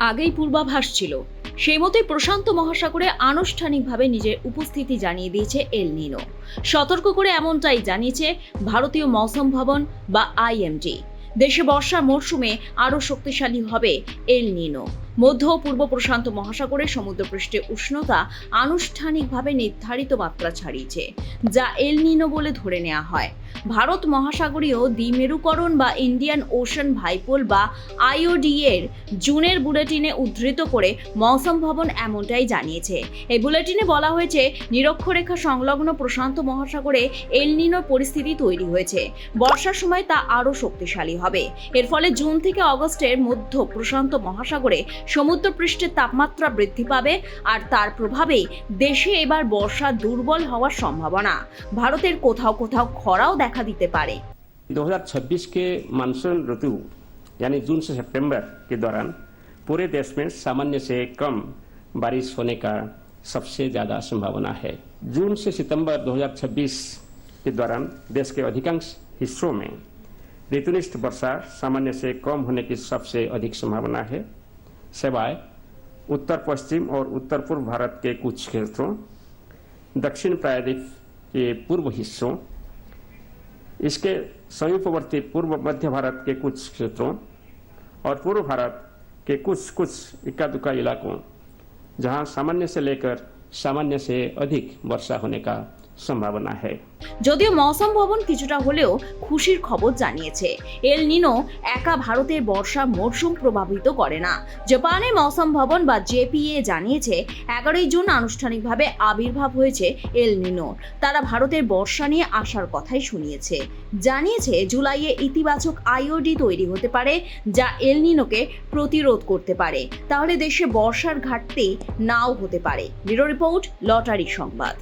আগেই পূর্বাভাস ছিল। সেই মতোই প্রশান্ত মহাসাগরে আনুষ্ঠানিকভাবে নিজের উপস্থিতি জানিয়ে দিয়েছে এল নিনো। সতর্ক করে এমনটাই জানিয়েছে ভারতীয় মৌসুম ভবন বা আইএমডি। দেশে বর্ষার মরশুমে আরও শক্তিশালী হবে এল নিনো। মধ্য ও পূর্ব প্রশান্ত মহাসাগরে সমুদ্রপৃষ্ঠে উষ্ণতা আনুষ্ঠানিকভাবে নির্ধারিত মাত্রা ছাড়িয়েছে, যা এল নিনো বলে ধরে নেওয়া হয়। ভারত মহাসাগরীয় দ্বিমেরুকরণ বা ইন্ডিয়ান ওশান ভাইপোল বা আইওডি এর জুনের বুলেটিনে উদ্ধৃত করে মৌসুম ভবন এমনটাই জানিয়েছে। এই বুলেটিনে বলা হয়েছে, নিরক্ষরেখা সংলগ্ন প্রশান্ত মহাসাগরে এল নিনোর পরিস্থিতি তৈরি হয়েছে। বর্ষার সময় তা আরও শক্তিশালী হবে। এর ফলে জুন থেকে অগস্টের মধ্য প্রশান্ত মহাসাগরে সমুদ্রপৃষ্ঠের তাপমাত্রা বৃদ্ধি পাবে, আর তার প্রভাবেই দেশে এবার বর্ষা দুর্বল হওয়ার সম্ভাবনা। ভারতের কোথাও কোথাও খরাও দেখা দিতে পারে। 2026 के मानसून ऋतु यानी जून से सितंबर के दौरान पूरे देश में सामान्य से कम बारिश होने का सबसे ज़्यादा संभावना है। जून से सितंबर 2026 के दौरान देश के अधिकांश हिस्सों में ऋतुनिष्ठ वर्षा सामान्य से कम होने की सबसे अधिक संभावना है, सिवाय उत्तर पश्चिम और उत्तर पूर्व भारत के कुछ क्षेत्रों, दक्षिण प्रायद्वीप के पूर्व हिस्सों, इसके समीपवर्ती पूर्व मध्य भारत के कुछ क्षेत्रों और पूर्व भारत के कुछ इक्का दुक्का इलाकों जहां सामान्य से लेकर सामान्य से अधिक वर्षा होने का সম্ভাবনা है। যদিও মৌসুম ভবন কিছুটা হলেও খুশির খবর জানিয়েছে। এল নিনো একা ভারতের বর্ষা মরশুম প্রভাবিত করে না। জাপানে মৌসুম ভবন বা জেপিএ জানিয়েছে 11 জুন আনুষ্ঠানিকভাবে আবির্ভাব হয়েছে এল নিনো। তারা ভারতের বর্ষা নিয়ে আসার কথাই শুনিয়েছে। জানিয়েছে জুলাইয়ে ইতিবাচক আইওডি তৈরি হতে পারে, যা এল নিনোকে প্রতিরোধ করতে পারে। তাহলে দেশে বর্ষার ঘাটতি নাও হতে পারে। ব্যুরো রিপোর্ট, লটারি সংবাদ।